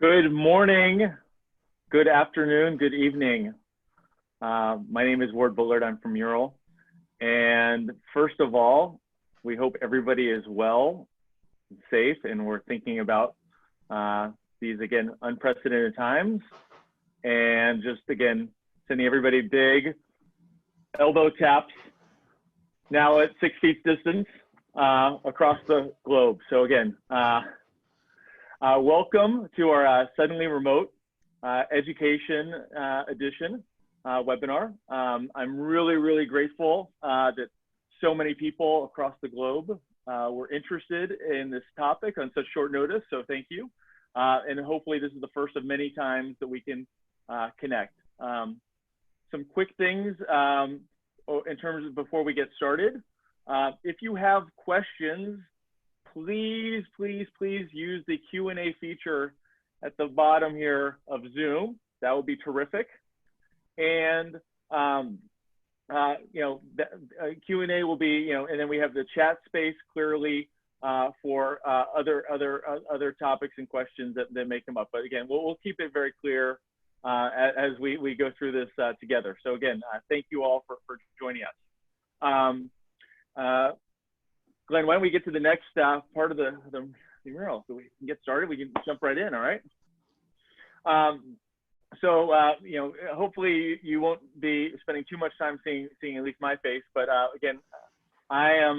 Good morning, good afternoon, good evening. My name is Ward Bullard. I'm from Mural. And first of all, we hope everybody is well and safe, and we're thinking about these, again, unprecedented times. And just, again, sending everybody big elbow taps now at 6 feet distance across the globe. So again, welcome to our Suddenly Remote Education Edition webinar. I'm really grateful that so many people across the globe were interested in this topic on such short notice, so thank you. And hopefully this is the first of many times that we can connect. Some quick things in terms of before we get started. If you have questions, please use the Q&A feature at the bottom here of Zoom. That would be terrific. And Q&A will be, and then we have the chat space clearly for other topics and questions that may come up. But again, we'll keep it very clear as we go through this together. So again, thank you all for joining us. Glenn, why don't we get to the next part of the mural so we can get started? We can jump right in, all right? Hopefully you won't be spending too much time seeing at least my face, but again, I'm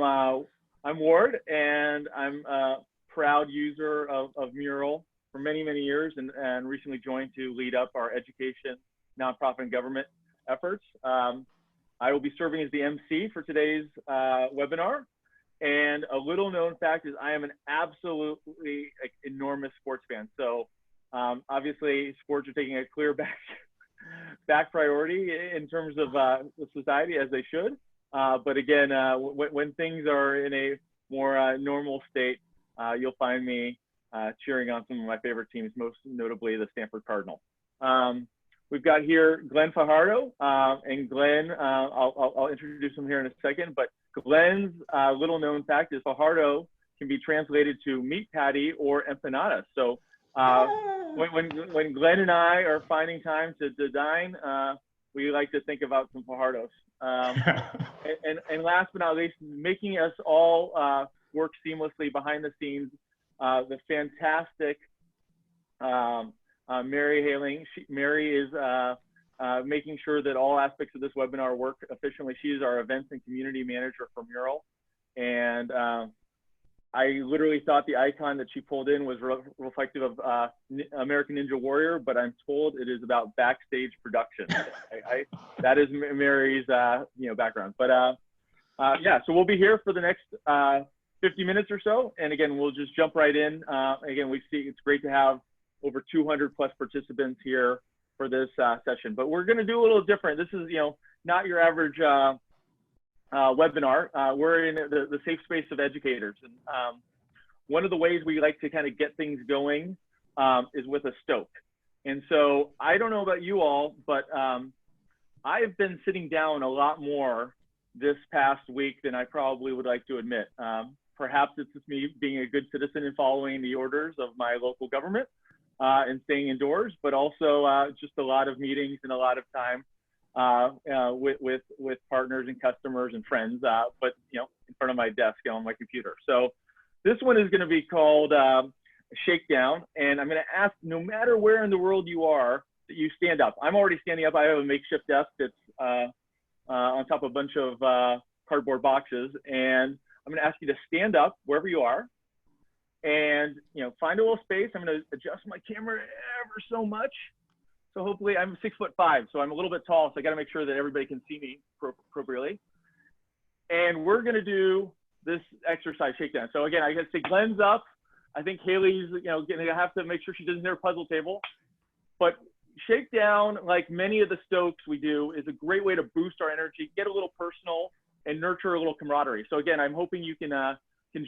Ward, and I'm a proud user of Mural for many years, and recently joined to lead up our education, nonprofit, and government efforts. I will be serving as the MC for today's webinar. And a little known fact is I am an absolutely enormous sports fan. So obviously sports are taking a clear back priority in terms of the society, as they should. But again, when things are in a more normal state, you'll find me cheering on some of my favorite teams, most notably the Stanford Cardinal. We've got here Glenn Fajardo, and Glenn, I'll introduce him here in a second, but Glenn's little known fact is Fajardo can be translated to meat patty or empanada. So when Glenn and I are finding time to dine, we like to think about some Fajardos. And last but not least, making us all work seamlessly behind the scenes, the fantastic Mary Haling. Mary is making sure that all aspects of this webinar work efficiently. She is our events and community manager for Mural. And I literally thought the icon that she pulled in was reflective of American Ninja Warrior, but I'm told it is about backstage production. That is Mary's background. But yeah, so we'll be here for the next 50 minutes or so. And again, we'll just jump right in. Again, we see it's great to have over 200 plus participants here for this session, but we're going to do a little different. This is, not your average webinar. We're in the safe space of educators. And one of the ways we like to kind of get things going is with a STOKE. And so I don't know about you all, but I've been sitting down a lot more this past week than I probably would like to admit. Perhaps it's just me being a good citizen and following the orders of my local government. And staying indoors, but also just a lot of meetings and a lot of time with partners and customers and friends, but in front of my desk on my computer. So this one is going to be called Shakedown, and I'm going to ask, no matter where in the world you are, that you stand up. I'm already standing up. I have a makeshift desk that's on top of a bunch of cardboard boxes, and I'm going to ask you to stand up wherever you are. And find a little space. I'm going to adjust my camera ever so much. So hopefully, I'm 6'5", so I'm a little bit tall. So I got to make sure that everybody can see me appropriately. And we're going to do this exercise, shakedown. So again, I got to say Glenn's up. I think Haley's going to have to make sure she doesn't hit her puzzle table. But shakedown, like many of the Stokes we do, is a great way to boost our energy, get a little personal, and nurture a little camaraderie. So again, I'm hoping you can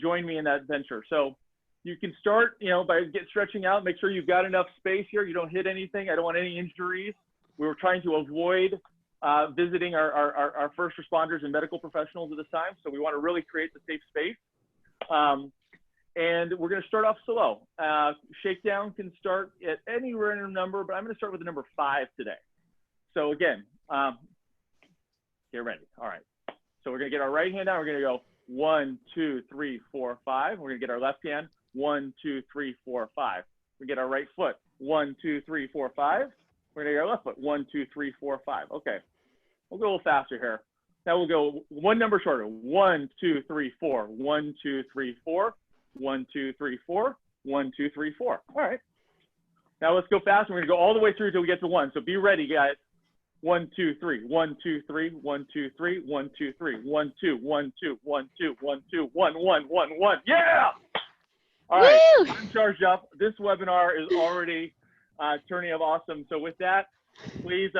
join me in that venture. So you can start, by stretching out, make sure you've got enough space here. You don't hit anything. I don't want any injuries. We were trying to avoid visiting our first responders and medical professionals at this time. So we want to really create the safe space. And we're going to start off slow. Shakedown can start at any random number, but I'm going to start with the number 5 today. So again, get ready. All right. So we're going to get our right hand down. We're going to go 1, 2, 3, 4, 5. We're going to get our left hand 1, 2, 3, 4, 5. We get our right foot 1, 2, 3, 4, 5. We're going to get our left foot 1, 2, 3, 4, 5. Okay. We'll go a little faster here. Now we'll go one number shorter. 1, 2, 3, 4. 1, 2, 3, 4. 1, 2, 3, 4. 1, 2, 3, 4. All right. Now let's go fast. We're going to go all the way through until we get to 1. So be ready, guys. 1, 2, 3. 1, 2, 3. 1, 2, 3. 1, 2, 3. 1, 2. 1, 2. 1, 2. 1, 2. 1, 1. 1, 1. Yeah! All right. Woo! I'm charged up. This webinar is already turning up awesome. So with that, please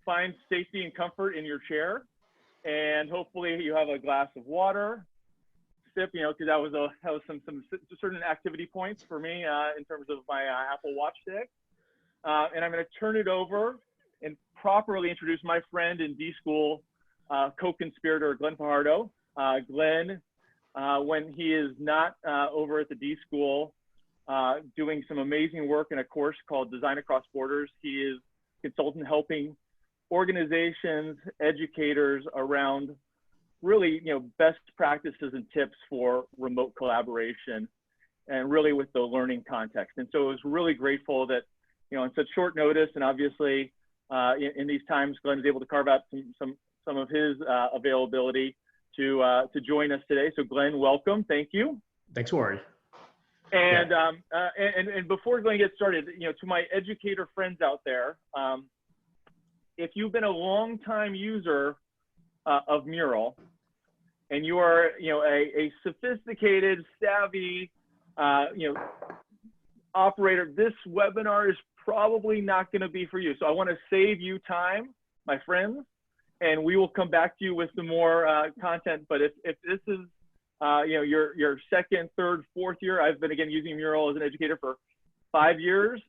find safety and comfort in your chair. And hopefully you have a glass of water. Sip, you know, because that was some certain activity points for me in terms of my Apple Watch today. And I'm going to turn it over and properly introduce my friend in D-School, co-conspirator Glenn Fajardo. Glenn, when he is not over at the D-School doing some amazing work in a course called Design Across Borders, he is consultant helping organizations, educators around really, you know, best practices and tips for remote collaboration and really with the learning context. And so I was really grateful that, you know, on such short notice and obviously in these times, Glenn is able to carve out some of his availability to join us today. So Glenn, welcome. Thank you. Thanks, Ward. And, and before Glenn gets started, you know, to my educator friends out there, if you've been a long-time user of Mural and you are, you know, a sophisticated, savvy, you know, operator, this webinar is probably not going to be for you. So I want to save you time, my friends, and we will come back to you with some more content. But if this is, you know, your second, third, fourth year, I've been, again, using Mural as an educator for 5 years,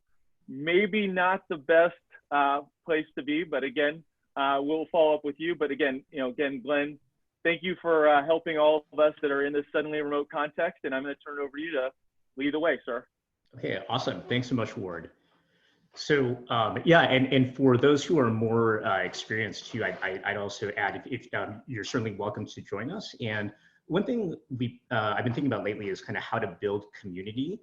maybe not the best place to be, but again, we'll follow up with you. But again, you know, Glenn, thank you for helping all of us that are in this suddenly remote context, and I'm going to turn it over to you to lead the way, sir. Okay, awesome. Thanks so much, Ward. So yeah, and for those who are more experienced too, I'd also add, if you're certainly welcome to join us. And one thing I've been thinking about lately is kind of how to build community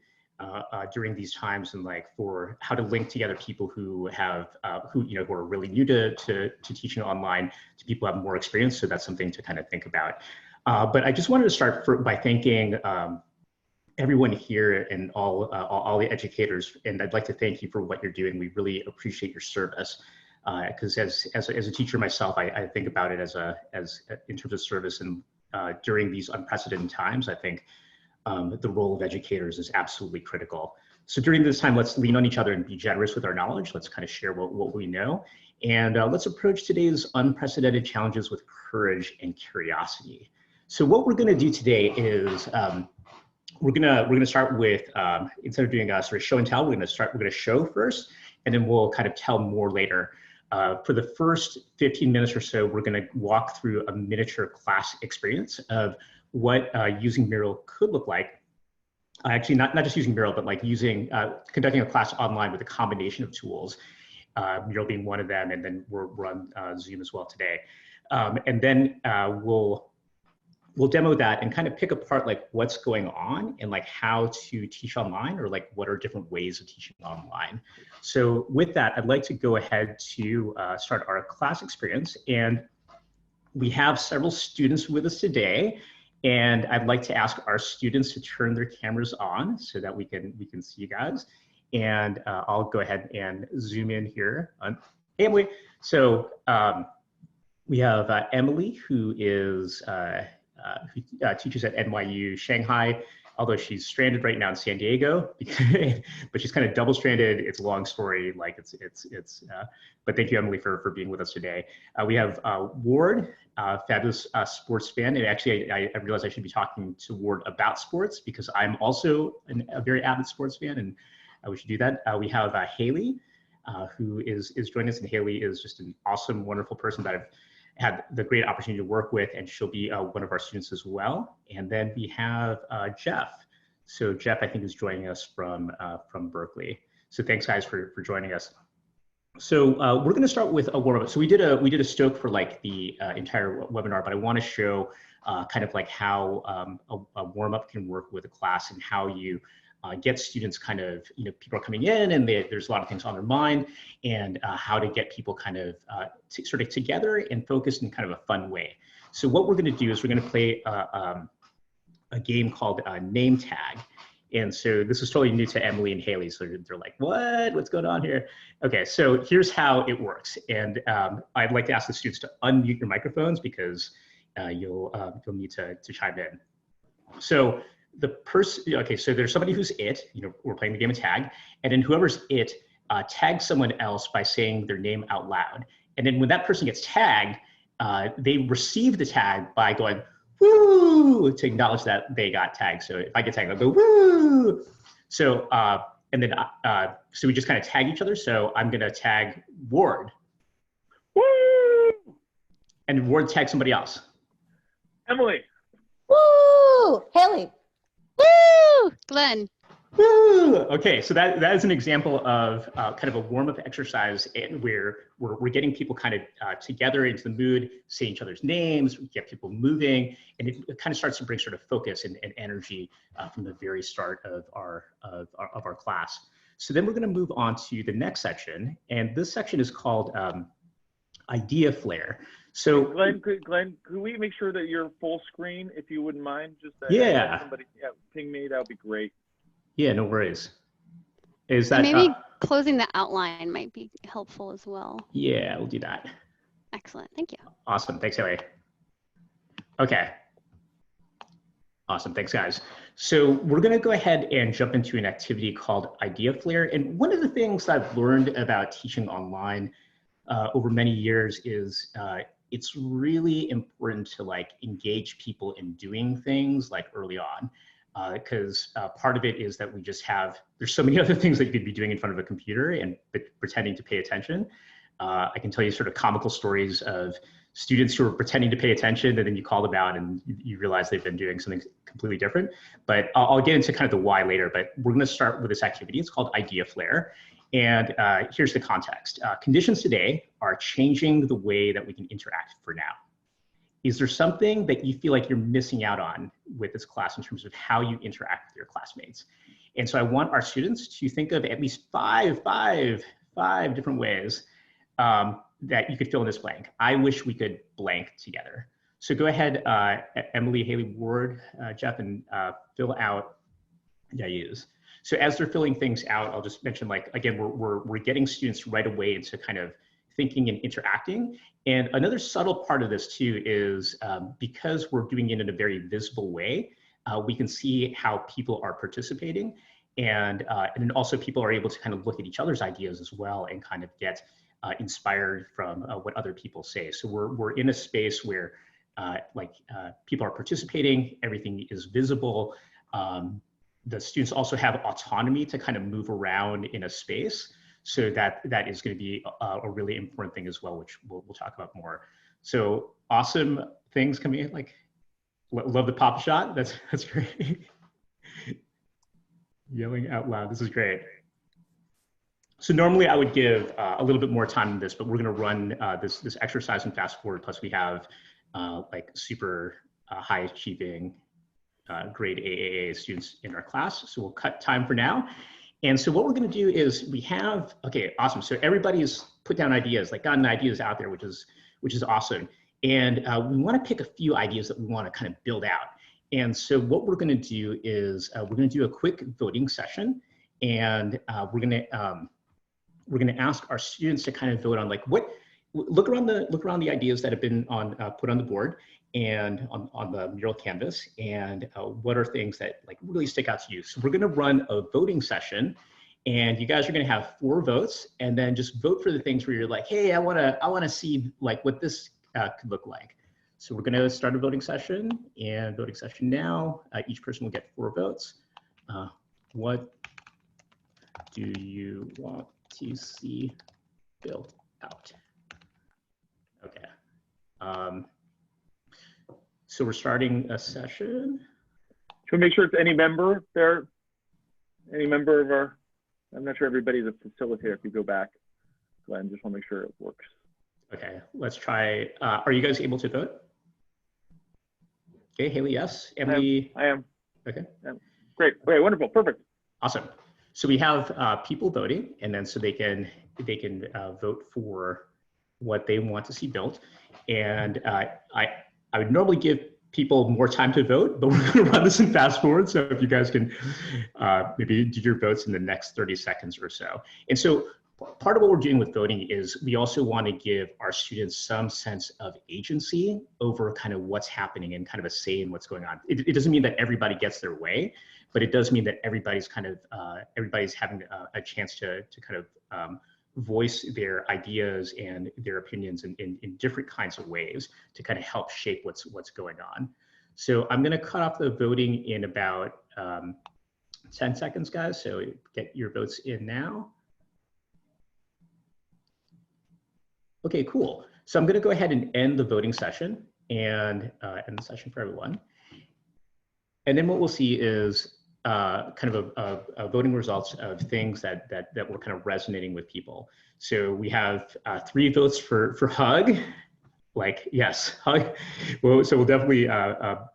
during these times, and like for how to link together people who have who are really new to teaching online to people who have more experience. So that's something to kind of think about. But I just wanted to start by thanking everyone here and all the educators, and I'd like to thank you for what you're doing. We really appreciate your service, because as a teacher myself, I think about it as in terms of service, and during these unprecedented times, I think the role of educators is absolutely critical. So during this time, let's lean on each other and be generous with our knowledge. Let's kind of share what we know, and let's approach today's unprecedented challenges with courage and curiosity. So what we're going to do today is we're gonna start with instead of doing a sort of show and tell, we're gonna show first, and then we'll kind of tell more later. For the first 15 minutes or so, we're gonna walk through a miniature class experience of what using Mural could look like. Actually, not just using Mural, but like conducting a class online with a combination of tools, Mural being one of them, and then we're on Zoom as well today. And then we'll demo that and kind of pick apart like what's going on and like how to teach online, or like what are different ways of teaching online. So with that, I'd like to go ahead to start our class experience. And we have several students with us today, and I'd like to ask our students to turn their cameras on so that we can see you guys. And I'll go ahead and zoom in here on Emily. So we have Emily, who is who teaches at NYU Shanghai, although she's stranded right now in San Diego, but she's kind of double stranded. It's a long story, like but thank you, Emily, for being with us today. We have Ward, fabulous sports fan. And actually, I realized I should be talking to Ward about sports because I'm also a very avid sports fan, and we should do that. We have Haley, who is joining us, and Haley is just an awesome, wonderful person that I've had the great opportunity to work with, and she'll be one of our students as well. And then we have Jeff. So Jeff, I think, is joining us from Berkeley. So thanks, guys, for joining us. So we're going to start with a warm up. So we did a STOKE for like the entire webinar, but I want to show kind of like how a warm up can work with a class and how you get students kind of, people are coming in and there's a lot of things on their mind, and how to get people kind of sort of together and focused in kind of a fun way. So what we're going to do is we're going to play a game called Name Tag. And so this is totally new to Emily and Haley. So they're like, what's going on here? Okay, so here's how it works. And I'd like to ask the students to unmute your microphones because you'll need to chime in. So the person, okay, so there's somebody who's it, we're playing the game of tag, and then whoever's it tags someone else by saying their name out loud. And then when that person gets tagged, they receive the tag by going, woo, to acknowledge that they got tagged. So if I get tagged, I'll go, woo. So, and then, so we just kind of tag each other. So I'm going to tag Ward. Woo! And Ward tags somebody else. Emily. Woo! Haley. Woo! Glenn. Woo! Okay, so that is an example of kind of a warm-up exercise where we're getting people kind of together into the mood, say each other's names, get people moving, and it kind of starts to bring sort of focus and energy from the very start of our class. So then we're going to move on to the next section, and this section is called Idea Flare. So Glenn, could we make sure that you're full screen, if you wouldn't mind? Just somebody ping me, that would be great. Yeah, no worries. Is that maybe closing the outline might be helpful as well? Yeah, we'll do that. Excellent, thank you. Awesome, thanks, Haley. Okay. Awesome, thanks, guys. So we're gonna go ahead and jump into an activity called Idea Flare. And one of the things I've learned about teaching online over many years is it's really important to like engage people in doing things like early on. Because part of it is that we just there's so many other things that you could be doing in front of a computer and pretending to pay attention. I can tell you sort of comical stories of students who are pretending to pay attention and then you call them out and you realize they've been doing something completely different. But I'll get into kind of the why later, but we're gonna start with this activity. It's called Idea Flare. And here's the context. Conditions today are changing the way that we can interact for now. Is there something that you feel like you're missing out on with this class in terms of how you interact with your classmates? And so I want our students to think of at least five different ways that you could fill in this blank. I wish we could blank together. So go ahead, Emily, Haley, Ward, Jeff, and fill out use. So as they're filling things out, I'll just mention, like, again, we're getting students right away into kind of thinking and interacting. And another subtle part of this too is because we're doing it in a very visible way, we can see how people are participating. And then also people are able to kind of look at each other's ideas as well and kind of get inspired from what other people say. So we're in a space where people are participating, everything is visible. The students also have autonomy to kind of move around in a space. So that is going to be a really important thing as well, which we'll talk about more. So awesome things coming in, like love the pop shot. That's great. Yelling out loud. This is great. So normally I would give a little bit more time than this, but we're going to run this exercise and fast forward. Plus we have like super high achieving grade AAA students in our class. So we'll cut time for now. And so what we're going to do is okay, awesome. So everybody's put down ideas, like gotten ideas out there, which is awesome. And we want to pick a few ideas that we want to kind of build out. And so what we're going to do is we're going to do a quick voting session, and we're going to ask our students to kind of vote on like look around the ideas that have been put on the board and on the mural canvas, and what are things that like really stick out to you. So we're going to run a voting session, and you guys are going to have 4 votes, and then just vote for the things where you're like, hey, I want to see like what this could look like. So we're going to start a voting session, and voting session now. Each person will get 4 votes. What do you want to see built out? Okay. So we're starting a session. Should we make sure it's any member there? Any member of our, I'm not sure everybody's a facilitator if you go back. Glenn, just want to make sure it works. Okay, let's try. Are you guys able to vote? Okay, Haley, yes. Emily? I am. Okay. Great. Okay, wonderful. Perfect. Awesome. So we have people voting, and then so they can vote for what they want to see built. And I would normally give people more time to vote, but we're going to run this in fast forward. So if you guys can maybe do your votes in the next 30 seconds or so. And so part of what we're doing with voting is we also want to give our students some sense of agency over kind of what's happening and kind of a say in what's going on. It doesn't mean that everybody gets their way, but it does mean that everybody's kind of, everybody's having a chance to kind of voice their ideas and their opinions in different kinds of ways to kind of help shape what's going on. So I'm going to cut off the voting in about 10 seconds, guys. So get your votes in now. Okay, cool. So I'm going to go ahead and end the voting session and end the session for everyone. And then what we'll see is kind of a voting results of things that were kind of resonating with people. So we have 3 votes for hug, like yes, hug. Well, so we'll definitely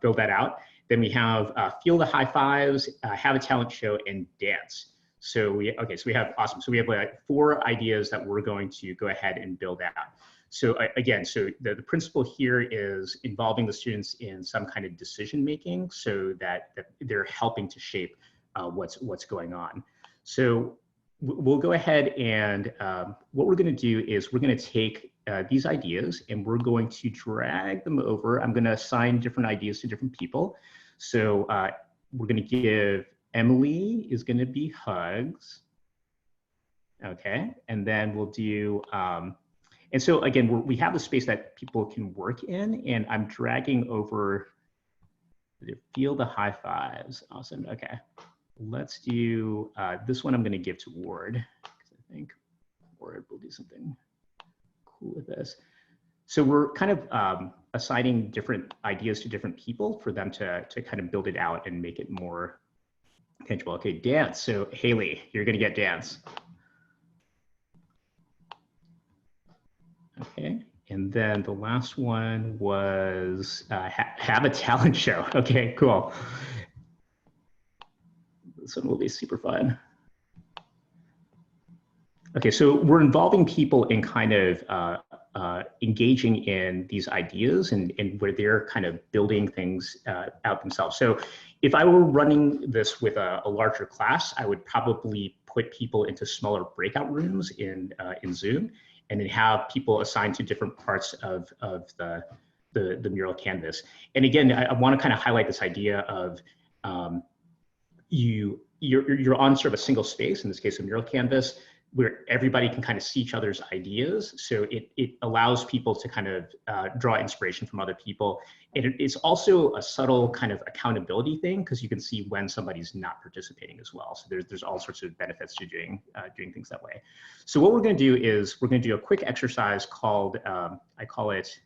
build that out. Then we have feel the high fives, have a talent show, and dance. So we have awesome. So we have like 4 ideas that we're going to go ahead and build out. So again, so the principle here is involving the students in some kind of decision making so that they're helping to shape what's going on. So we'll go ahead and what we're going to do is we're going to take these ideas and we're going to drag them over. I'm going to assign different ideas to different people. So we're going to give Emily is going to be hugs. Okay, and then we'll do, and so again, we have a space that people can work in, and I'm dragging over, feel the high fives. Awesome, okay. Let's do, this one I'm going to give to Ward, because I think Ward will do something cool with this. So we're kind of assigning different ideas to different people for them to kind of build it out and make it more tangible. Okay, dance. So Haley, you're going to get dance. Okay, and then the last one was have a talent show. Okay, cool. This one will be super fun. Okay, so we're involving people in kind of engaging in these ideas and where they're kind of building things out themselves. So if I were running this with a larger class, I would probably put people into smaller breakout rooms in Zoom, and then have people assigned to different parts of the mural canvas. And again, I want to kind of highlight this idea of you're on sort of a single space, in this case a mural canvas, where everybody can kind of see each other's ideas. So it allows people to kind of draw inspiration from other people. And it's also a subtle kind of accountability thing, because you can see when somebody's not participating as well. So there's all sorts of benefits to doing things that way. So what we're going to do is we're going to do a quick exercise called, I call it,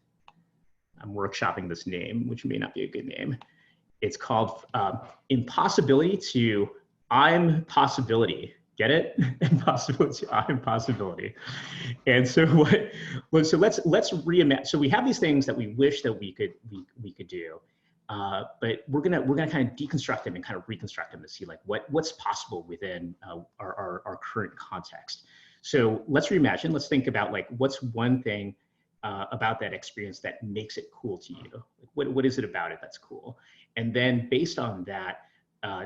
I'm workshopping this name, which may not be a good name. It's called impossibility to I'm possibility. Get it? Impossibility, I'm possibility. And so so let's reimagine. So we have these things that we wish that we could do, but we're gonna kind of deconstruct them and kind of reconstruct them to see like what's possible within our current context. So let's reimagine. Let's think about like what's one thing about that experience that makes it cool to you. Like, what is it about it that's cool? And then based on that,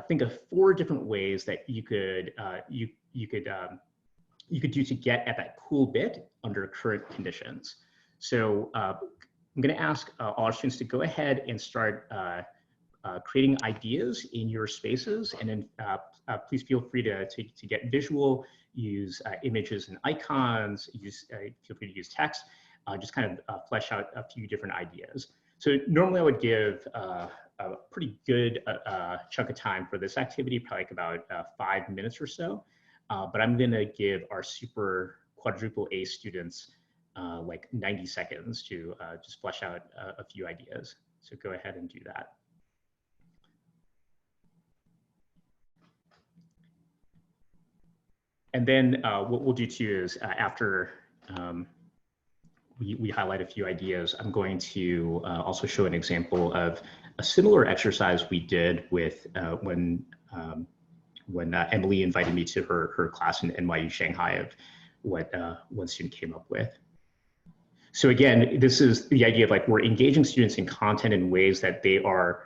think of 4 different ways that you could do to get at that cool bit under current conditions. So I'm going to ask all our students to go ahead and start creating ideas in your spaces, and then please feel free to get visual, use images and icons, feel free to use text, just kind of flesh out a few different ideas. So normally I would give a pretty good chunk of time for this activity, probably like about 5 minutes or so. But I'm going to give our super quadruple A students like 90 seconds to just flesh out a few ideas. So go ahead and do that. And then what we'll do too is after we highlight a few ideas, I'm going to also show an example of a similar exercise we did with when Emily invited me to her class in NYU Shanghai of what one student came up with. So again, this is the idea of like we're engaging students in content in ways that they are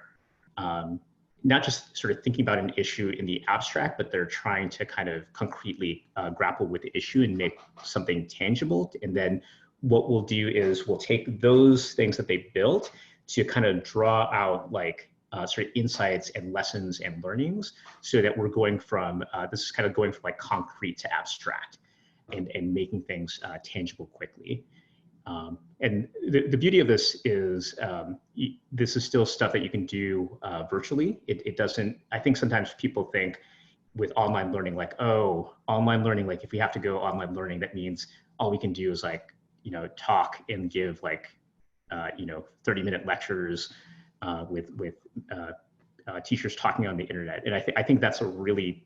not just sort of thinking about an issue in the abstract, but they're trying to kind of concretely grapple with the issue and make something tangible. And then what we'll do is we'll take those things that they built to kind of draw out like sort of insights and lessons and learnings, so that we're going from, this is kind of going from like concrete to abstract and making things tangible quickly. And the beauty of this is this is still stuff that you can do virtually. It doesn't, I think sometimes people think with online learning, like, oh, online learning, like if we have to go online learning, that means all we can do is like, you know, talk and give like, you know, 30-minute lectures with teachers talking on the internet. And I think that's a really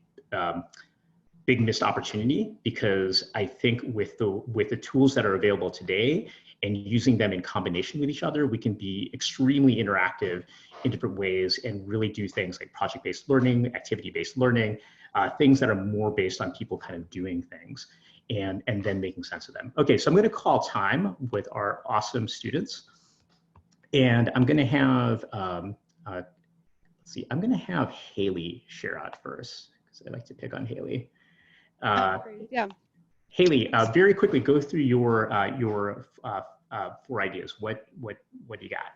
big missed opportunity, because I think with the tools that are available today and using them in combination with each other, we can be extremely interactive in different ways and really do things like project-based learning, activity-based learning, things that are more based on people kind of doing things and then making sense of them. Okay, so I'm going to call time with our awesome students, and I'm going to have, let's see, I'm going to have Haley share out first, because I like to pick on Haley. Yeah. Haley, very quickly go through your 4 ideas. What do you got?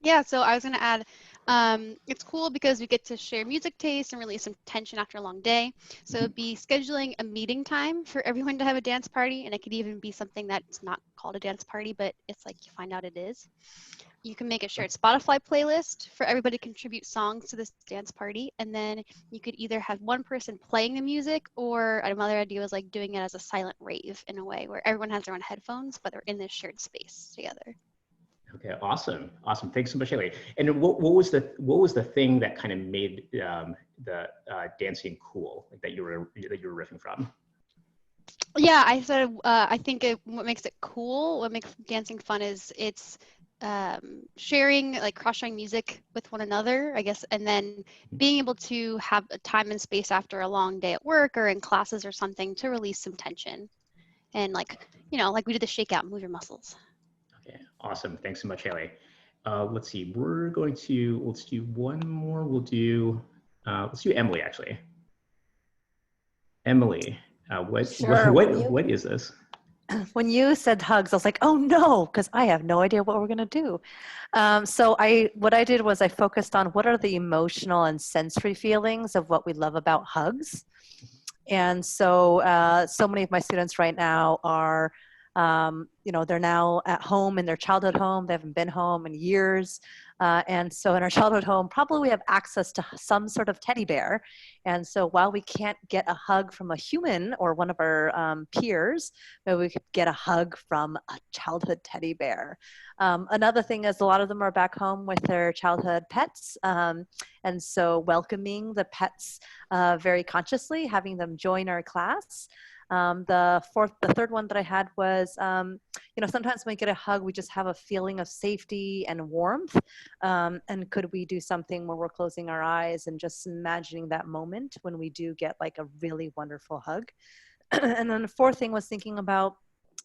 Yeah, so I was going to add, it's cool because we get to share music taste and release some tension after a long day. So it'd be scheduling a meeting time for everyone to have a dance party, and it could even be something that's not called a dance party, but it's like you find out it is. You can make a shared Spotify playlist for everybody to contribute songs to this dance party, and then you could either have one person playing the music, or another idea was like doing it as a silent rave in a way where everyone has their own headphones, but they're in this shared space together. Okay, awesome, awesome. Thanks so much, Haley. And what was the thing that kind of made the dancing cool, like that you were riffing from? Yeah, I said I think what makes it cool, what makes dancing fun is it's sharing, like cross-sharing music with one another, I guess, and then being able to have a time and space after a long day at work or in classes or something to release some tension, and like, you know, like we did the shakeout, move your muscles. Okay, awesome. Thanks so much, Haley. Let's see. Let's do one more. Let's do Emily, actually. Emily, what is this? When you said hugs, I was like, oh no, because I have no idea what we're going to do. So what I did was I focused on what are the emotional and sensory feelings of what we love about hugs. And so so many of my students right now are, you know, they're now at home in their childhood home. They haven't been home in years. And so in our childhood home, probably we have access to some sort of teddy bear. And so while we can't get a hug from a human or one of our peers, maybe we could get a hug from a childhood teddy bear. Another thing is a lot of them are back home with their childhood pets. And so welcoming the pets very consciously, having them join our class. The third one that I had was, you know, sometimes when we get a hug, we just have a feeling of safety and warmth. And could we do something where we're closing our eyes and just imagining that moment when we do get like a really wonderful hug? And then the fourth thing was thinking about,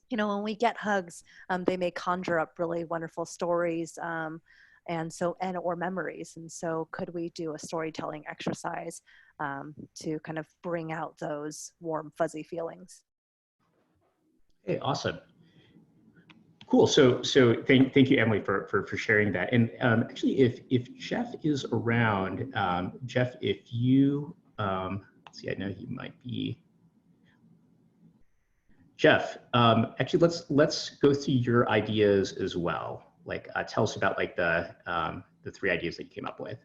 you know, when we get hugs, they may conjure up really wonderful stories. Or memories. And so could we do a storytelling exercise to kind of bring out those warm, fuzzy feelings? Hey, awesome. Cool. So thank you, Emily, for sharing that. And actually, if Jeff is around, Jeff, if you, let's see, I know he might be. Jeff, actually, let's go through your ideas as well. Like, tell us about like the 3 ideas that you came up with.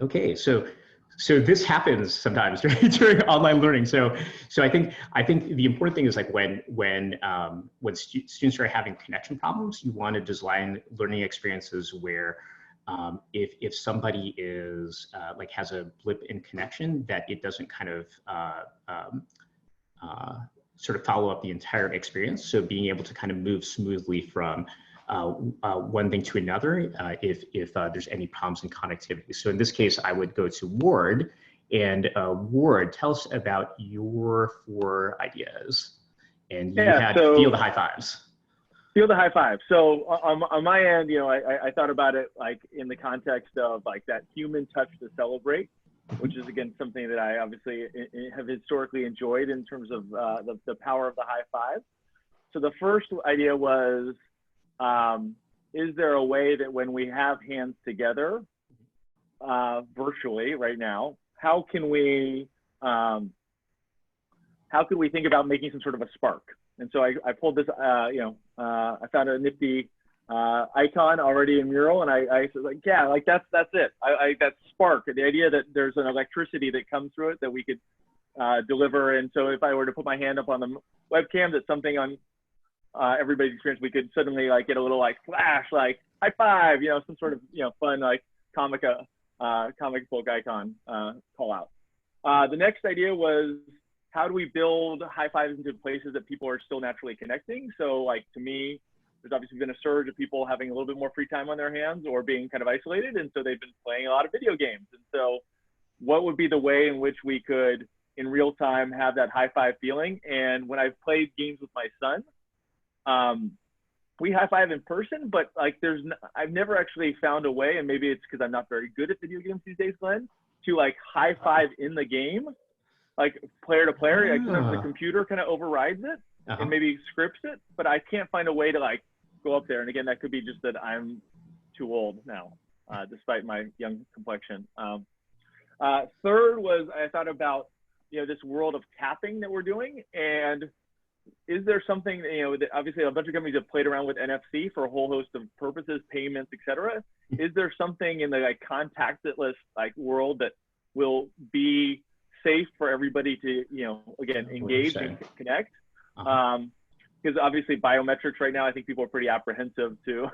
Okay, so So this happens sometimes during online learning. So I think the important thing is like when students are having connection problems, you want to design learning experiences where if somebody is like has a blip in connection, that it doesn't kind of sort of follow up the entire experience. So being able to kind of move smoothly from one thing to another if there's any problems in connectivity. So in this case, I would go to Ward, and Ward, tell us about your 4 ideas. And you had feel the high fives. Feel the high five. So on my end, you know, I thought about it like in the context of like that human touch to celebrate, which is again something that I obviously have historically enjoyed in terms of the power of the high five. So the first idea was, is there a way that when we have hands together virtually right now, how can we think about making some sort of a spark? And so I pulled this, I found a nifty icon already in Mural, and I was like, yeah, like that's it. That spark, the idea that there's an electricity that comes through it that we could deliver. And so if I were to put my hand up on the webcam, that's something on everybody's experience, we could suddenly like get a little like flash, like high five, you know, some sort of, you know, fun like comic book icon call out. The next idea was, how do we build high fives into places that people are still naturally connecting? So like to me, there's obviously been a surge of people having a little bit more free time on their hands or being kind of isolated. And so they've been playing a lot of video games. And so what would be the way in which we could in real time have that high five feeling? And when I've played games with my son, we high five in person, but like I've never actually found a way, and maybe it's because I'm not very good at video games these days, Glenn, to like high five in the game, like player to player. Like sometimes the computer kind of overrides it and maybe scripts it, but I can't find a way to like go up there. And again, that could be just that I'm too old now, despite my young complexion. Third was, I thought about, you know, this world of tapping that we're doing, and is there something, you know, that obviously a bunch of companies have played around with NFC for a whole host of purposes, payments, etc. Is there something in the like contactless like world that will be safe for everybody to, you know, again, engage and connect? Because obviously biometrics right now, I think people are pretty apprehensive to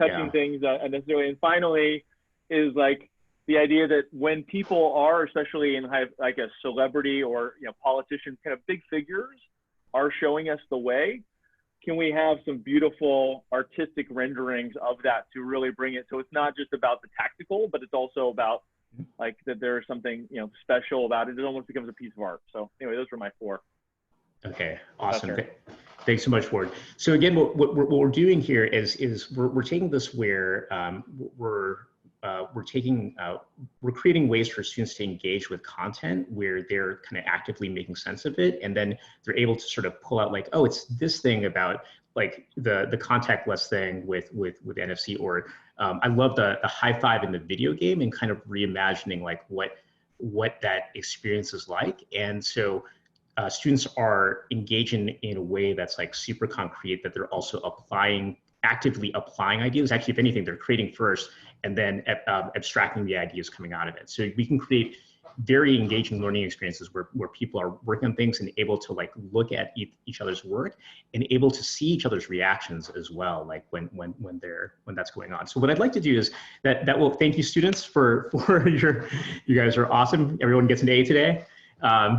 touching things unnecessarily. And finally is like the idea that when people are, especially in like a celebrity or, you know, politician, kind of big figures are showing us the way, can we have some beautiful artistic renderings of that to really bring it? So it's not just about the tactical, but it's also about like that there's something, you know, special about it. It almost becomes a piece of art. So anyway, those were my 4. Okay, awesome. Thanks so much, Ward. So again, what we're doing here is we're taking this where we're creating ways for students to engage with content where they're kind of actively making sense of it, and then they're able to sort of pull out like, oh, it's this thing about like the contactless thing with NFC, or I love the high five in the video game, and kind of reimagining like what that experience is like. And so students are engaging in a way that's like super concrete, that they're also actively applying ideas. Actually, if anything, they're creating first and then abstracting the ideas coming out of it. So we can create very engaging learning experiences where people are working on things and able to like look at each other's work and able to see each other's reactions as well, like when that's going on. So what I'd like to do is that will thank you, students, for you guys are awesome. Everyone gets an A today.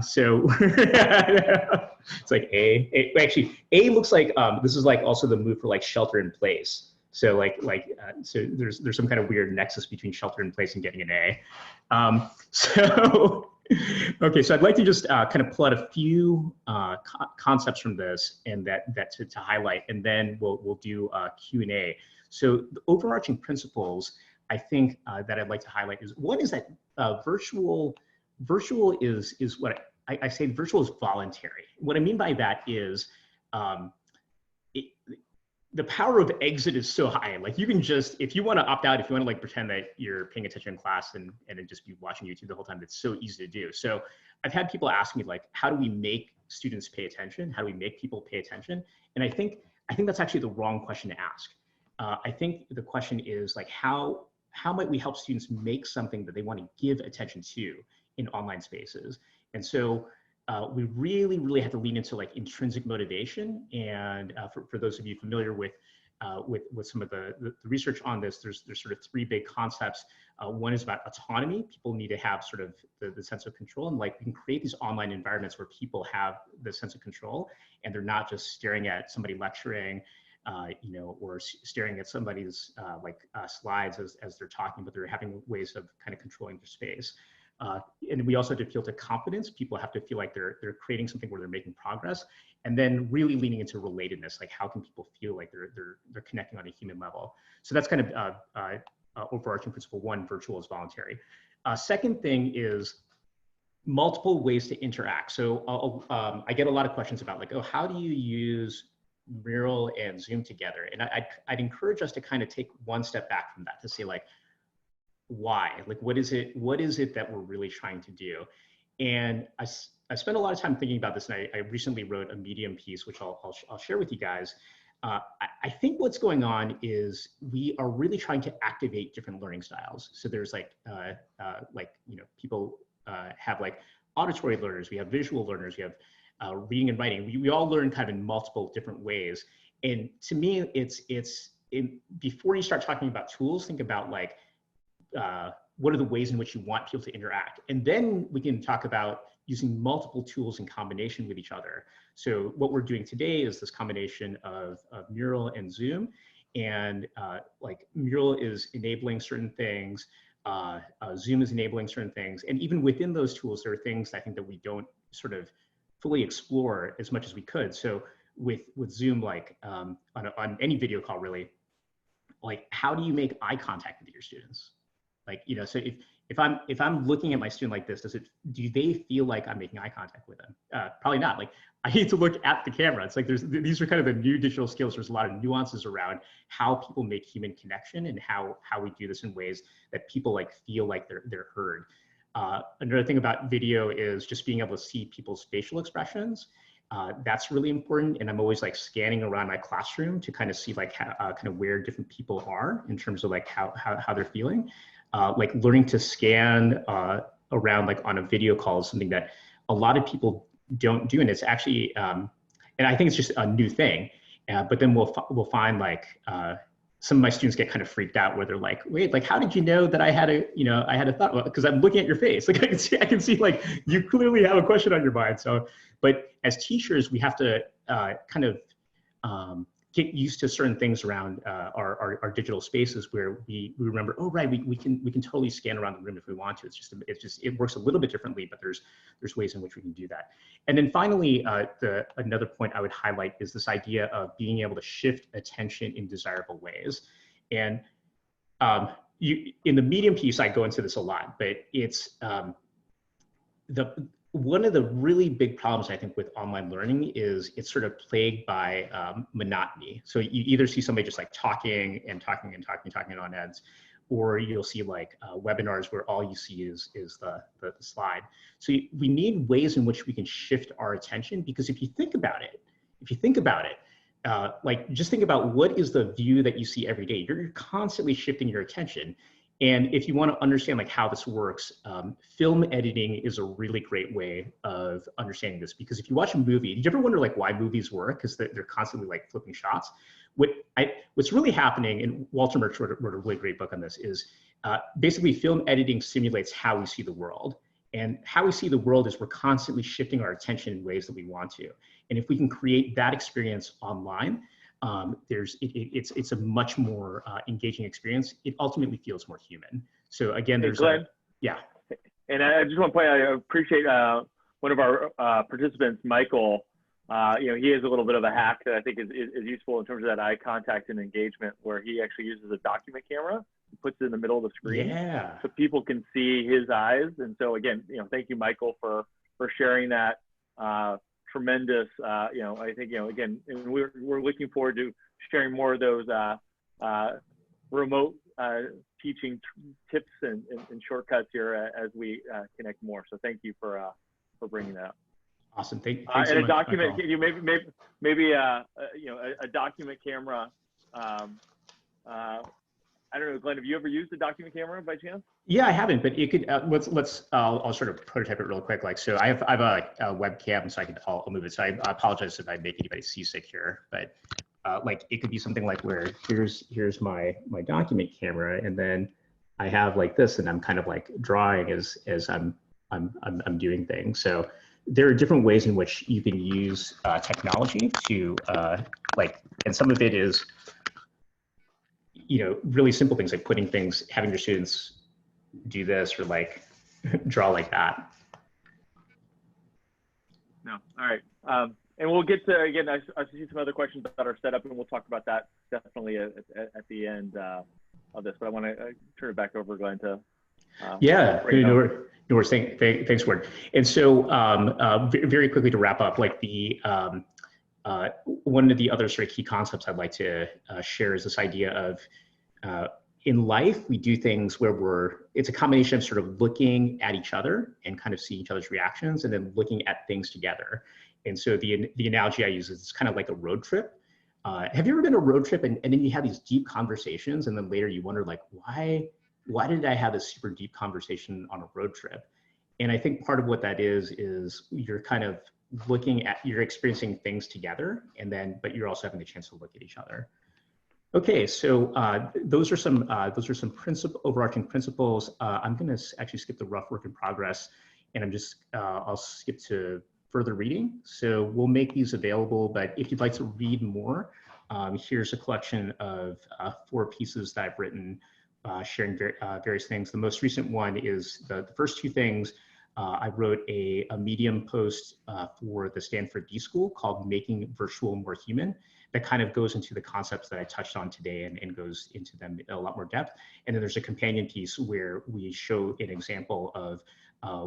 So it's like A. Actually, A looks like this is like also the move for like shelter in place. So so there's some kind of weird nexus between shelter in place and getting an A. Okay, so I'd like to just kind of pull out a few concepts from this and that to highlight, and then we'll do Q&A. So the overarching principles I think that I'd like to highlight is, one is that virtual is what I say virtual is voluntary. What I mean by that is the power of exit is so high. Like you can just, if you want to opt out, if you want to like pretend that you're paying attention in class and then just be watching YouTube the whole time, it's so easy to do. So I've had people ask me like, how do we make students pay attention? How do we make people pay attention? And I think that's actually the wrong question to ask. I think the question is like, how how might we help students make something that they want to give attention to in online spaces? And so we really, really had to lean into like intrinsic motivation. And for those of you familiar with some of the research on this, there's sort of three big concepts. One is about autonomy. People need to have sort of the sense of control, and like we can create these online environments where people have the sense of control, and they're not just staring at somebody lecturing, you know, or staring at somebody's slides as they're talking, but they're having ways of kind of controlling their space. And we also have to appeal to confidence. People have to feel like they're creating something where they're making progress, and then really leaning into relatedness. Like, how can people feel like they're connecting on a human level? So that's kind of overarching principle one: virtual is voluntary. Second thing is multiple ways to interact. So I get a lot of questions about like, oh, how do you use Mural and Zoom together? And I'd encourage us to kind of take one step back from that to say like, why? Like, what is it that we're really trying to do? And I spent a lot of time thinking about this, and I recently wrote a Medium piece, which I'll share with you guys. I think what's going on is we are really trying to activate different learning styles. So there's like you know, people have like auditory learners, we have visual learners, we have reading and writing. We all learn kind of in multiple different ways. And to me, before you start talking about tools, think about like, what are the ways in which you want people to interact? And then we can talk about using multiple tools in combination with each other. So what we're doing today is this combination of Mural and Zoom. And like Mural is enabling certain things, Zoom is enabling certain things. And even within those tools, there are things I think that we don't sort of fully explore as much as we could. So with Zoom, like on any video call really, like how do you make eye contact with your students? Like, you know, so if I'm looking at my student like this, do they feel like I'm making eye contact with them? Probably not. Like, I need to look at the camera. It's like these are kind of the new digital skills. There's a lot of nuances around how people make human connection and how we do this in ways that people like feel like they're heard. Another thing about video is just being able to see people's facial expressions. That's really important. And I'm always like scanning around my classroom to kind of see like kind of where different people are in terms of like how they're feeling. Like learning to scan around like on a video call is something that a lot of people don't do, and it's actually and I think it's just a new thing. But then we'll find like some of my students get kind of freaked out where they're like, wait, like how did you know that I had a thought? Well, because I'm looking at your face. Like I can see like you clearly have a question on your mind. So, but as teachers, we have to kind of get used to certain things around our digital spaces where we remember, oh right, we can totally scan around the room if we want to. It works a little bit differently, but there's ways in which we can do that. And then finally, another point I would highlight is this idea of being able to shift attention in desirable ways. And in the Medium piece, I go into this a lot, but it's one of the really big problems I think with online learning is it's sort of plagued by monotony. So you either see somebody just like talking on ends, or you'll see like webinars where all you see is the slide. So we need ways in which we can shift our attention, because if you think about it, like just think about what is the view that you see every day. You're constantly shifting your attention. And if you want to understand like how this works, film editing is a really great way of understanding this. Because if you watch a movie, do you ever wonder like why movies work? Because they're constantly like flipping shots. What's really happening, and Walter Murch wrote a really great book on this, is basically film editing simulates how we see the world. And how we see the world is we're constantly shifting our attention in ways that we want to. And if we can create that experience online, it's a much more engaging experience. It ultimately feels more human. So again, there's yeah. And I just want to point out, I appreciate one of our participants, Michael. You know, he has a little bit of a hack that I think is useful in terms of that eye contact and engagement, where he actually uses a document camera and puts it in the middle of the screen, so people can see his eyes. And so again, you know, thank you, Michael, for sharing that. Tremendous, you know, I think, you know, again, and we're looking forward to sharing more of those remote teaching tips and shortcuts here as we connect more. So thank you for bringing that up. Awesome. Thanks and so a much, document, Michael. you maybe you know, a document camera I don't know, Glenn, have you ever used a document camera by chance? Yeah, I haven't, but it could, I'll sort of prototype it real quick. Like, so I have a webcam, so I'll move it. So I apologize if I make anybody seasick here, but like it could be something like where here's my document camera, and then I have like this, and I'm kind of like drawing as I'm doing things. So there are different ways in which you can use technology to like, and some of it is, you know, really simple things like putting things, having your students do this or like draw like that. No, all right. And we'll get to, again, I see some other questions that are set up, and we'll talk about that definitely at the end of this, but I want to turn it back over, Glenn, to yeah, thanks, Ward. And so very quickly to wrap up, like the one of the other sort of key concepts I'd like to share is this idea of in life, we do things where it's a combination of sort of looking at each other and kind of seeing each other's reactions, and then looking at things together. And so the analogy I use is it's kind of like a road trip. Have you ever been on a road trip and then you have these deep conversations, and then later you wonder like, why did I have this super deep conversation on a road trip? And I think part of what that is you're kind of you're experiencing things together, and then, but you're also having the chance to look at each other. Okay, so those are some overarching principles. I'm going to actually skip the rough work in progress, and I'll skip to further reading. So we'll make these available, but if you'd like to read more, here's a collection of 4 pieces that I've written, sharing various things. The most recent one is the first 2 things. I wrote a Medium post for the Stanford D School called Making Virtual More Human, that kind of goes into the concepts that I touched on today and goes into them in a lot more depth. And then there's a companion piece where we show an example of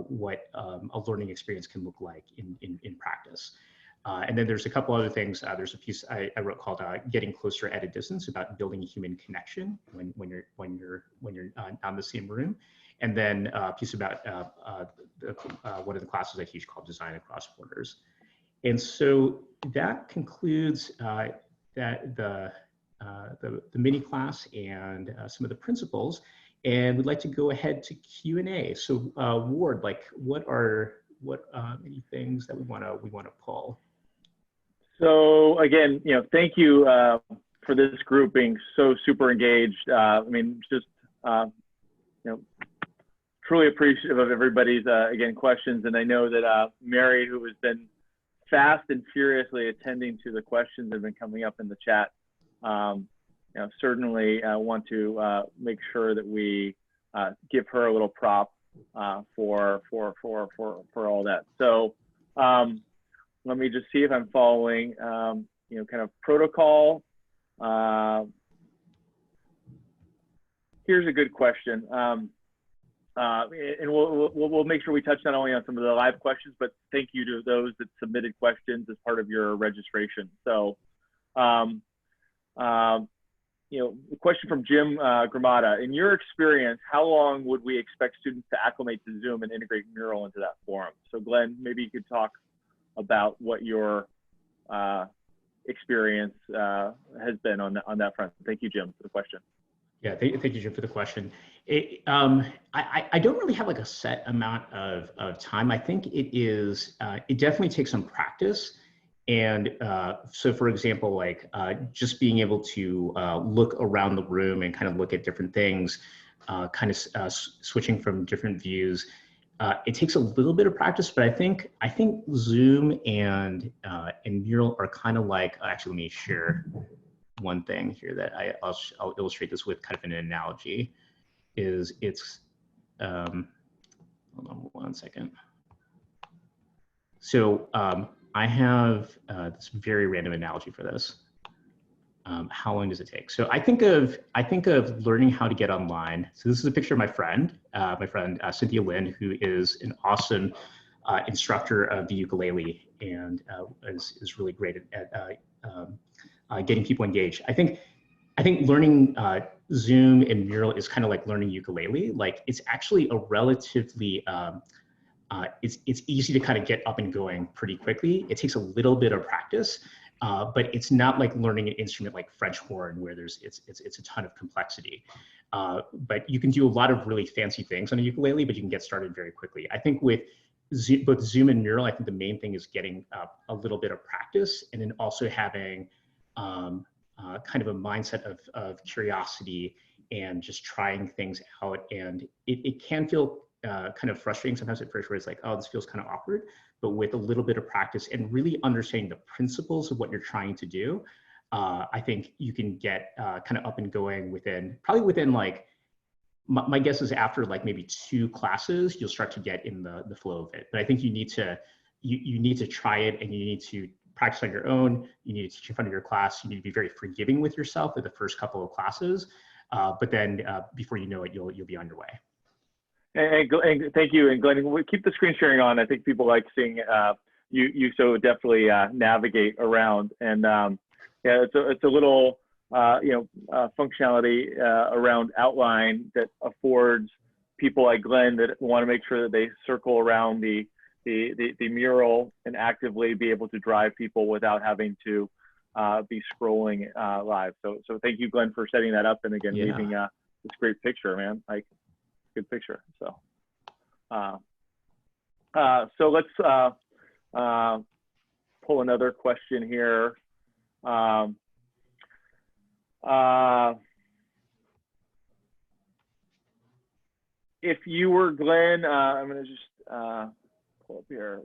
what a learning experience can look like in practice. And then there's a couple other things. There's a piece I wrote called "Getting Closer at a Distance," about building a human connection when you're not in the same room. And then a piece about one of the classes I teach called Design Across Borders. And so that concludes the mini class and some of the principles. And we'd like to go ahead to Q&A. So Ward, like what any things that we want to pull? So again, thank you for this group being so super engaged. I mean, just truly appreciative of everybody's again questions, and I know that Mary, who has been fast and furiously attending to the questions that have been coming up in the chat, certainly want to make sure that we give her a little prop for all that. So let me just see if I'm following kind of protocol. Here's a good question. And we'll make sure we touch not only on some of the live questions, but thank you to those that submitted questions as part of your registration. So, the question from Jim Gramada: in your experience, how long would we expect students to acclimate to Zoom and integrate Mural into that forum? So Glenn, maybe you could talk about what your experience has been on that front. Thank you, Jim, for the question. Yeah, thank you, Jim, for the question. I don't really have like a set amount of time. I think it definitely takes some practice. And so, for example, like just being able to look around the room and kind of look at different things, kind of switching from different views. It takes a little bit of practice, but I think Zoom and Mural are kind of like, actually, let me share one thing here that I'll illustrate this with kind of an analogy. It's hold on one second. So I have this very random analogy for this. How long does it take? So I think of learning how to get online. So this is a picture of my friend Cynthia Lynn, who is an awesome instructor of the ukulele and is really great at getting people engaged. I think learning Zoom and Mural is kind of like learning ukulele. Like it's actually a relatively it's easy to kind of get up and going pretty quickly. It takes a little bit of practice, but it's not like learning an instrument like French horn where it's a ton of complexity. But you can do a lot of really fancy things on a ukulele, but you can get started very quickly. I think with both Zoom and Mural, I think the main thing is getting a little bit of practice, and then also having kind of a mindset of curiosity and just trying things out. And it can feel kind of frustrating sometimes at first, where it's like, oh, this feels kind of awkward. But with a little bit of practice and really understanding the principles of what you're trying to do, I think you can get kind of up and going probably within like, my guess is after like maybe 2 classes, you'll start to get in the flow of it. But I think you need to try it, and you need to practice on your own. You need to teach in front of your class. You need to be very forgiving with yourself for the first couple of classes. But then before you know it, you'll be on your way. And thank you. And Glenn, we'll keep the screen sharing on. I think people like seeing you so definitely navigate around. And yeah, it's a little functionality around outline that affords people like Glenn that want to make sure that they circle around the mural and actively be able to drive people without having to be scrolling live. So thank you, Glenn, for setting that up, and again, leaving this great picture, man. Like, good picture. So so let's pull another question here. If you were Glenn, I'm going to just pull up here.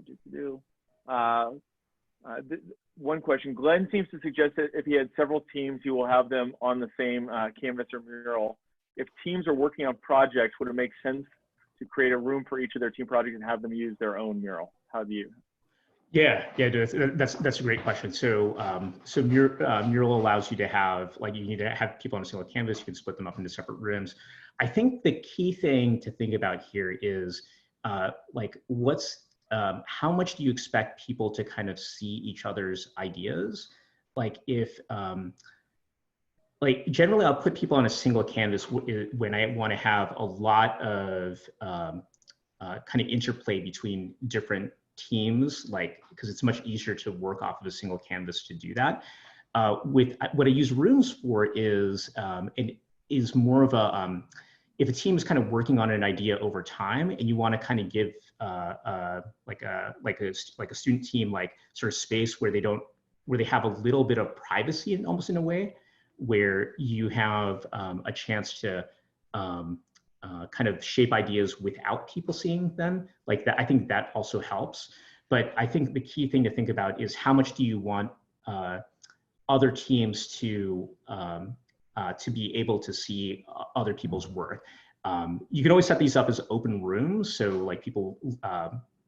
One question. Glenn seems to suggest that if he had several teams, he will have them on the same canvas or mural. If teams are working on projects, would it make sense to create a room for each of their team projects and have them use their own mural? How do you? Yeah, that's a great question. So Mural allows you to have, like, you need to have people on a single canvas. You can split them up into separate rooms. I think the key thing to think about here is like, how much do you expect people to kind of see each other's ideas? Like, if like, generally I'll put people on a single canvas when I want to have a lot of kind of interplay between different teams, like, because it's much easier to work off of a single canvas to do that. With what I use rooms for is more of a if a team is kind of working on an idea over time and you want to kind of give like a student team, like, sort of space where they have a little bit of privacy, in almost in a way, where you have a chance to kind of shape ideas without people seeing them, like that. I think that also helps. But I think the key thing to think about is how much do you want other teams to be able to see other people's work. You can always set these up as open rooms, so like people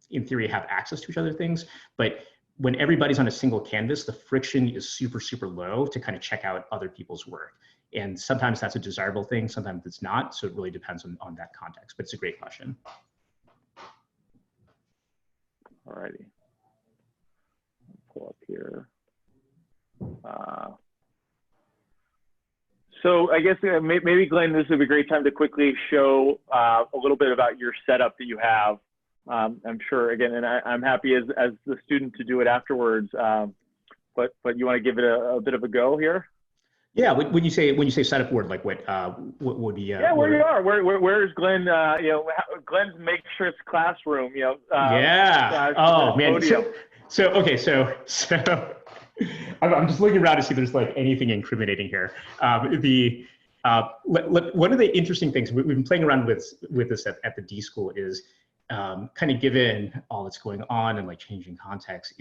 in theory have access to each other things, but when everybody's on a single canvas, the friction is super, super low to kind of check out other people's work. And sometimes that's a desirable thing, sometimes it's not. So it really depends on that context, but it's a great question. All righty. Pull up here. So I guess maybe, Glenn, this would be a great time to quickly show a little bit about your setup that you have. I'm sure, again, and I'm happy as the student to do it afterwards, but you want to give it a bit of a go here? Yeah. When you say setup word, like what would be? Yeah, where you are. Where's Glenn? Glenn's makeshift classroom. Yeah. Oh man. So okay. So I'm just looking around to see if there's like anything incriminating here. One of the interesting things we've been playing around with this at the D School is kind of given all that's going on and like changing context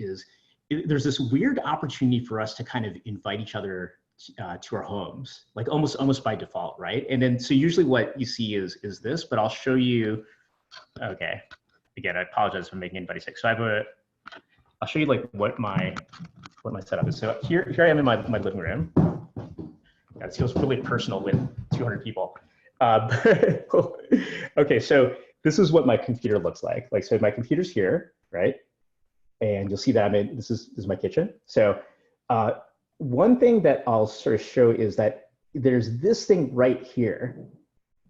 there's this weird opportunity for us to kind of invite each other to our homes, like almost by default, right? And then so usually what you see is this, but I'll show you. Okay, again, I apologize for making anybody sick. So I'll show you like what my setup is. So here I am in my living room. Yeah, it feels really personal with 200 people. Okay, so this is what my computer looks like. Like, so my computer's here, right? And you'll see that this is my kitchen. So one thing that I'll sort of show is that there's this thing right here,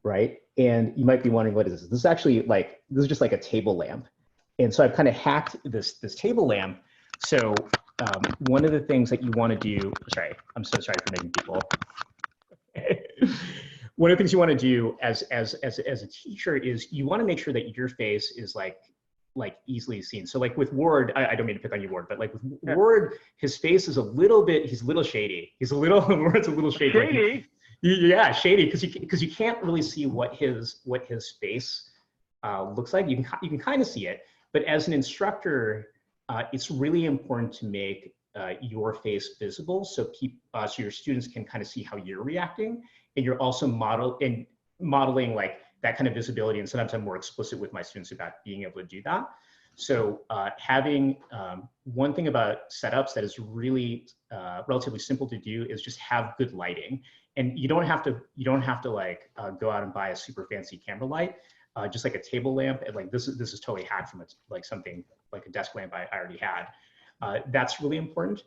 right? And you might be wondering, what is this? This is actually this is just like a table lamp. And so I've kind of hacked this table lamp. So one of the things that you want to do, sorry, I'm so sorry for making people. One of the things you want to do as a teacher is you want to make sure that your face is like easily seen. So like with Ward, I don't mean to pick on you, Ward, but like with Ward, his face is a little bit, he's a little shady. Ward's a little shady. Shady? Like yeah, shady, because you can't really see what his face looks like. You can kind of see it, but as an instructor, it's really important to make your face visible so so your students can kind of see how you're reacting, and you're also modeling like that kind of visibility. And sometimes I'm more explicit with my students about being able to do that. So having one thing about setups that is really relatively simple to do is just have good lighting. And you don't have to like go out and buy a super fancy camera light. Just like a table lamp, and like this is totally hacked from like something like a desk lamp I already had. That's really important.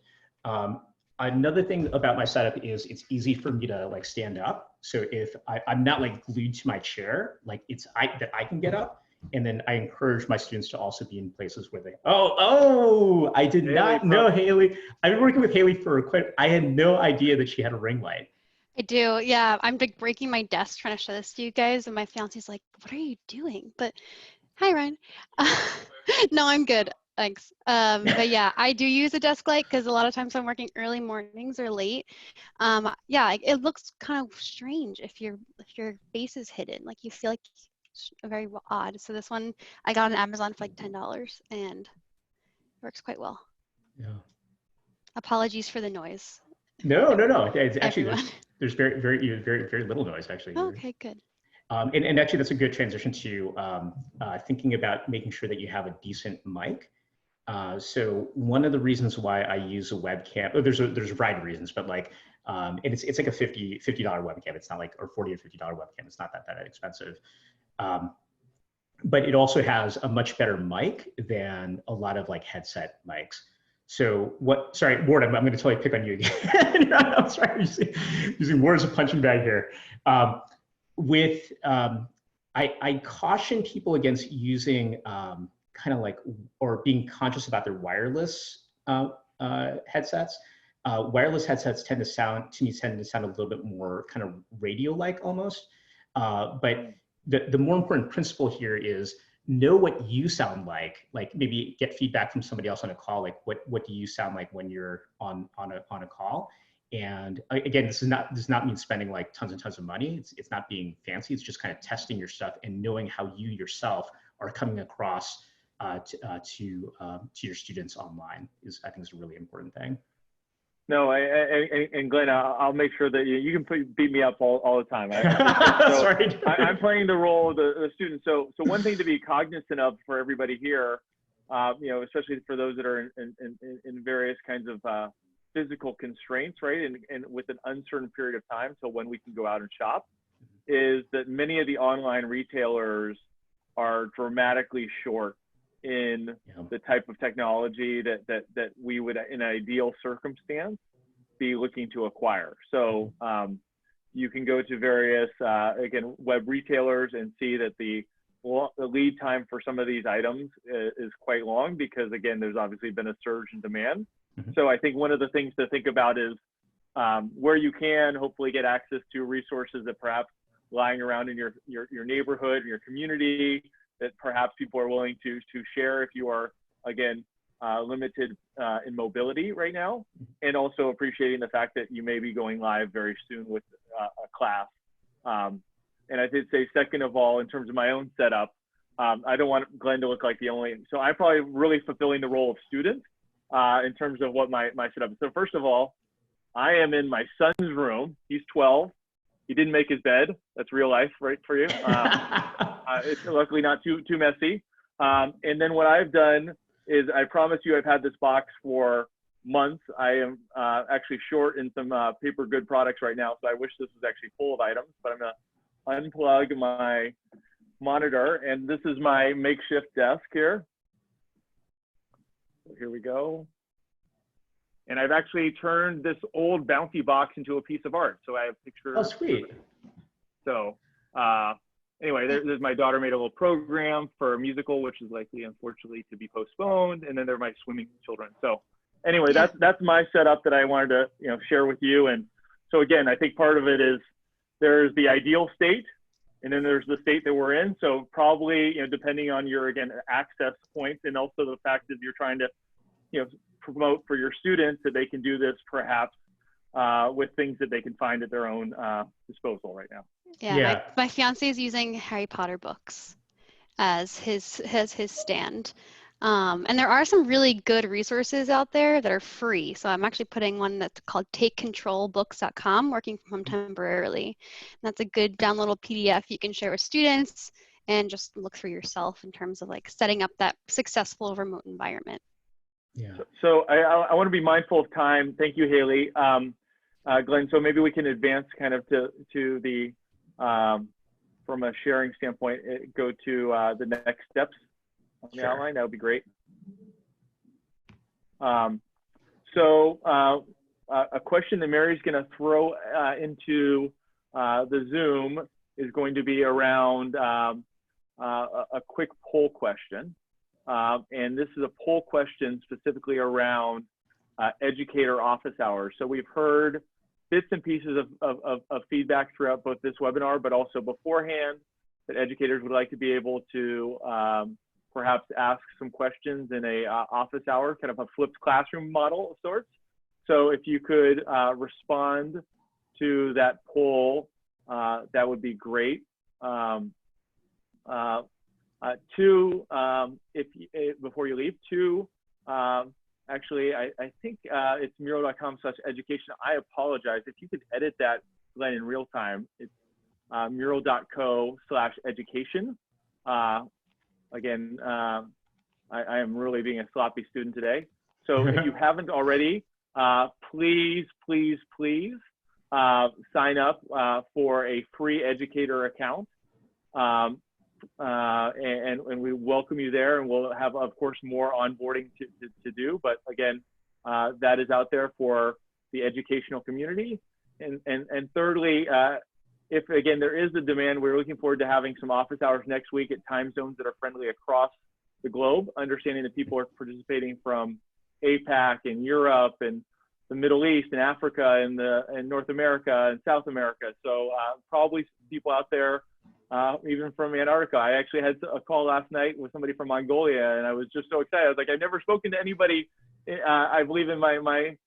Another thing about my setup is it's easy for me to like stand up. So if I'm not like glued to my chair, like that I can get up. And then I encourage my students to also be in places where I did not know Haley. I've been working with Haley I had no idea that she had a ring light. I do, yeah. I'm like breaking my desk trying to show this to you guys, and my fiance's like, "What are you doing?" But hi, Ryan. No, I'm good, thanks. But yeah, I do use a desk light because a lot of times I'm working early mornings or late. Yeah, it looks kind of strange if your face is hidden. Like you feel like it's very odd. So this one I got on Amazon for like $10, and it works quite well. Yeah. Apologies for the noise. No. It's actually there's very little noise actually. Oh, okay, good. And actually that's a good transition to thinking about making sure that you have a decent mic. So one of the reasons why I use a webcam, there's a variety of reasons, but like, and it's like a $50 webcam. It's not like, or $40 or $50 webcam. It's not that expensive. But it also has a much better mic than a lot of like headset mics. So sorry, Ward, I'm going to totally pick on you again. I'm sorry, using Ward as a punching bag here. I caution people against using kind of like, or being conscious about their wireless headsets. Wireless headsets tend to sound a little bit more kind of radio-like almost. But the more important principle here is know what you sound like maybe get feedback from somebody else on a call, like what do you sound like when you're on a call. And again, this does not mean spending like tons and tons of money. It's not being fancy. It's just kind of testing your stuff and knowing how you yourself are coming across to your students online I think is a really important thing. No, and Glenn, I'll make sure that you can beat me up all the time. Sorry. I'm playing the role of the student. So one thing to be cognizant of for everybody here, especially for those that are in various kinds of physical constraints, right? And with an uncertain period of time, so when we can go out and shop, is that many of the online retailers are dramatically short in the type of technology that we would, in an ideal circumstance, be looking to acquire. So you can go to various, again, web retailers and see that the lead time for some of these items is quite long because, again, there's obviously been a surge in demand. So I think one of the things to think about is where you can hopefully get access to resources that perhaps lying around in your neighborhood, in your community, that perhaps people are willing to share if you are, again, limited in mobility right now, and also appreciating the fact that you may be going live very soon with a class. And I did say, second of all, in terms of my own setup, I don't want Glenn to look like the only, so I'm probably really fulfilling the role of student in terms of what my setup is. So first of all, I am in my son's room. He's 12. He didn't make his bed. That's real life, right, for you. It's luckily not too messy. And then what I've done is, I promise you, I've had this box for months. I am actually short in some paper good products right now, so I wish this was actually full of items, but I'm gonna unplug my monitor, and this is my makeshift desk here. So here we go. And I've actually turned this old bouncy box into a piece of art. So I have pictures. Oh, sweet. So anyway, there's my daughter made a little program for a musical, which is likely, unfortunately, to be postponed. And then there are my swimming children. So anyway, Yeah. that's my setup that I wanted to, share with you. And so again, I think part of it is there's the ideal state, and then there's the state that we're in. So probably, depending on your, again, access points, and also the fact that you're trying to, promote for your students that they can do this perhaps with things that they can find at their own disposal right now. Yeah. My fiance is using Harry Potter books as his stand. And there are some really good resources out there that are free. So I'm actually putting one that's called takecontrolbooks.com, working from home temporarily. And that's a good downloadable PDF you can share with students and just look through yourself in terms of like setting up that successful remote environment. Yeah. So I want to be mindful of time. Thank you, Haley. Glenn, so maybe we can advance kind of to the, from a sharing standpoint, go to the next steps on the outline. That would be great. So a question that Mary's going to throw into the Zoom is going to be around a quick poll question. And this is a poll question specifically around educator office hours. So we've heard bits and pieces of feedback throughout both this webinar, but also beforehand, that educators would like to be able to perhaps ask some questions in a office hour, kind of a flipped classroom model of sorts. So if you could respond to that poll, that would be great. Before you leave, actually, I think it's mural.com/education. I apologize. If you could edit that, Glenn, in real time, it's mural.co/education. Again, I am really being a sloppy student today. So if you haven't already, please sign up for a free educator account. And we welcome you there, and we'll have, of course, more onboarding to do. But again, that is out there for the educational community. And thirdly, if again there is a demand, we're looking forward to having some office hours next week at time zones that are friendly across the globe, understanding that people are participating from APAC and Europe and the Middle East and Africa and North America and South America. So probably people out there, even from Antarctica. I actually had a call last night with somebody from Mongolia, and I was just so excited. I was like, I've never spoken to anybody, I believe, in my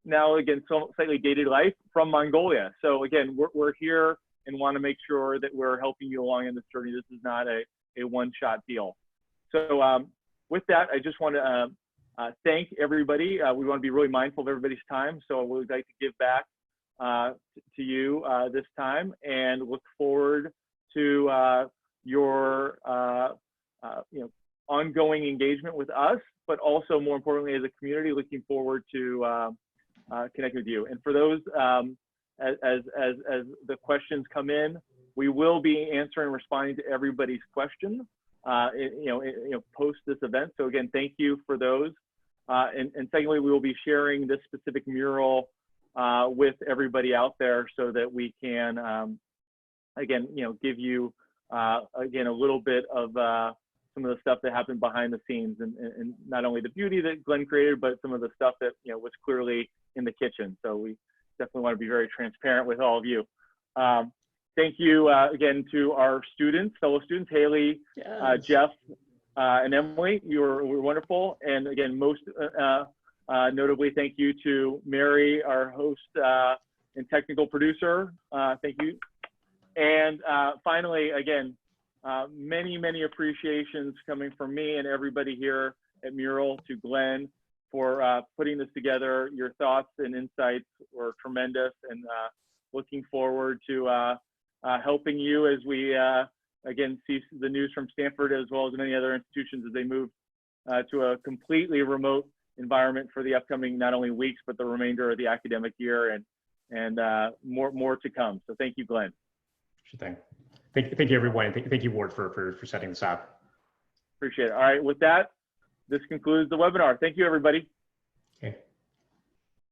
now, again, so slightly dated life from Mongolia. So again, we're here and want to make sure that we're helping you along in this journey. This is not a one-shot deal. So with that, I just want to thank everybody. We want to be really mindful of everybody's time. So we'd like to give back to you this time, and look forward to your ongoing engagement with us, but also more importantly as a community, looking forward to connecting with you. And for those, as the questions come in, we will be answering and responding to everybody's question, post this event. So again, thank you for those. And secondly, we will be sharing this specific mural with everybody out there so that we can, again, give you, again, a little bit of some of the stuff that happened behind the scenes, and not only the beauty that Glenn created, but some of the stuff that, was clearly in the kitchen. So we definitely want to be very transparent with all of you. Thank you again to our students, fellow students, Haley, yes. Jeff, and Emily. You were wonderful. And again, most notably, thank you to Mary, our host and technical producer. Thank you. And finally, again, many appreciations coming from me and everybody here at Mural, to Glenn for putting this together. Your thoughts and insights were tremendous, and looking forward to helping you as we, again, see the news from Stanford as well as many other institutions as they move to a completely remote environment for the upcoming not only weeks, but the remainder of the academic year, and more to come. So thank you, Glenn. Sure thing. Thank you, everyone. Thank you, Ward, for setting this up. Appreciate it. All right, with that, this concludes the webinar. Thank you, everybody.